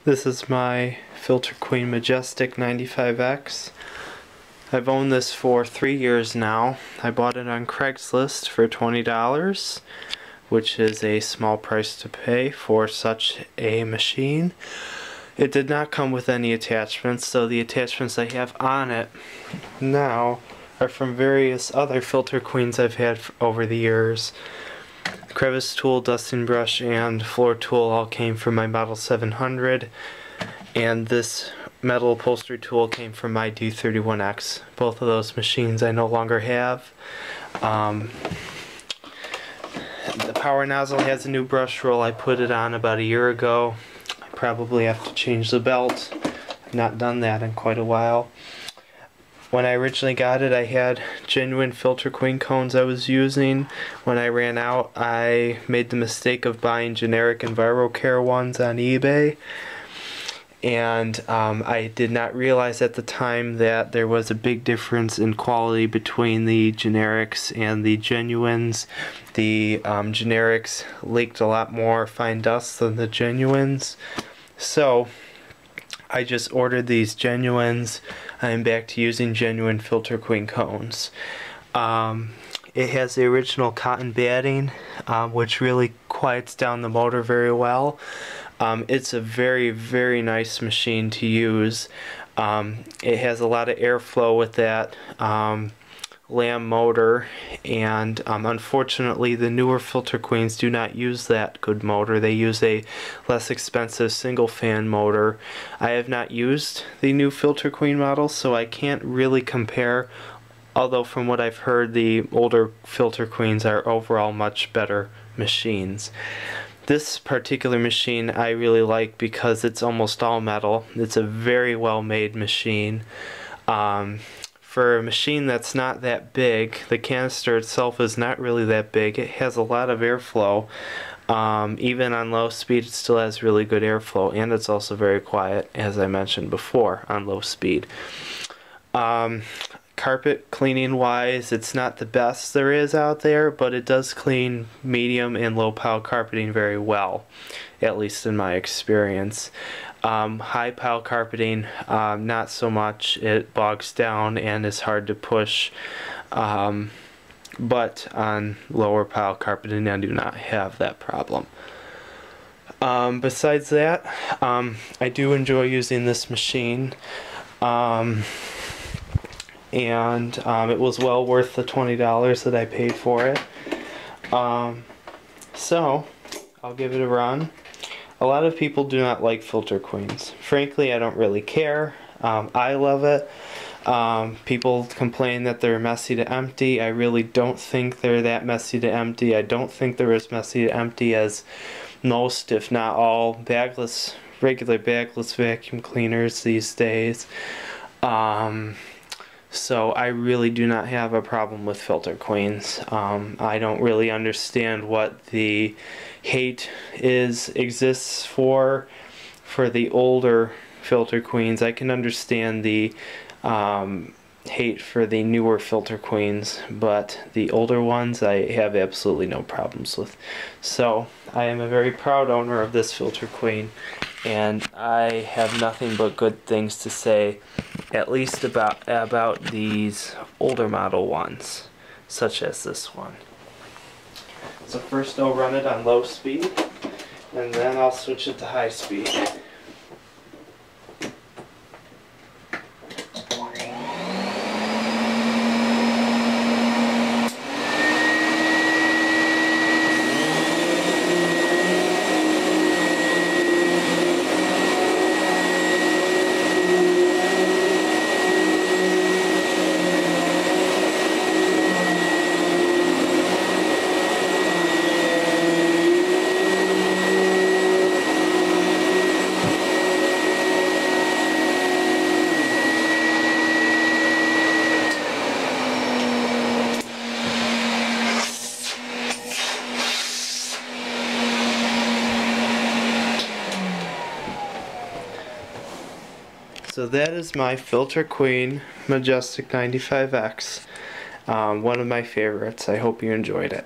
This is my Filter Queen Majestic 95X. I've owned this for 3 years now. I bought it on Craigslist for $20, which is a small price to pay for such a machine. It did not come with any attachments, so the attachments I have on it now are from various other Filter Queens I've had over the years. Crevice tool, dusting brush, and floor tool all came from my Model 700, and this metal upholstery tool came from my D31X. Both of those machines I no longer have. The power nozzle has a new brush roll. I put it on about a year ago. I probably have to change the belt. I've not done that in quite a while. When I originally got it, I had genuine Filter Queen cones I was using. When I ran out, I made the mistake of buying generic EnviroCare ones on eBay. And I did not realize at the time that there was a big difference in quality between the generics and the genuines. The generics leaked a lot more fine dust than the genuines. So I just ordered these genuines. I'm back to using genuine Filter Queen cones. It has the original cotton batting, which really quiets down the motor very well. It's a very, very nice machine to use. It has a lot of airflow with that lamb motor, and unfortunately the newer Filter Queens do not use that good motor. They use a less expensive single fan motor. I have not used the new Filter Queen models, so I can't really compare, although from what I've heard the older Filter Queens are overall much better machines. This particular machine I really like because it's almost all metal. It's a very well made machine. For a machine that's not that big, the canister itself is not really that big. It has a lot of airflow. Even on low speed it still has really good airflow, and it's also very quiet, as I mentioned before, on low speed. Carpet cleaning wise, it's not the best there is out there, but it does clean medium and low pile carpeting very well, at least in my experience. High pile carpeting, not so much. It bogs down and is hard to push, but on lower pile carpeting I do not have that problem. Besides that, I do enjoy using this machine. And it was well worth the $20 that I paid for it. So I'll give it a run. A lot of people do not like Filter Queens. Frankly, I don't really care. I love it. People complain that they're messy to empty. I really don't think they're that messy to empty. I don't think they're as messy to empty as most, if not all, regular bagless vacuum cleaners these days. So I really do not have a problem with Filter Queens. I don't really understand what the hate exists for the older Filter Queens. I can understand the hate for the newer Filter Queens, but the older ones I have absolutely no problems with. So I am a very proud owner of this Filter Queen, and I have nothing but good things to say, at least about these older model ones, such as this one. So first I'll run it on low speed, and then I'll switch it to high speed. So that is my Filter Queen Majestic 95X. One of my favorites. I hope you enjoyed it.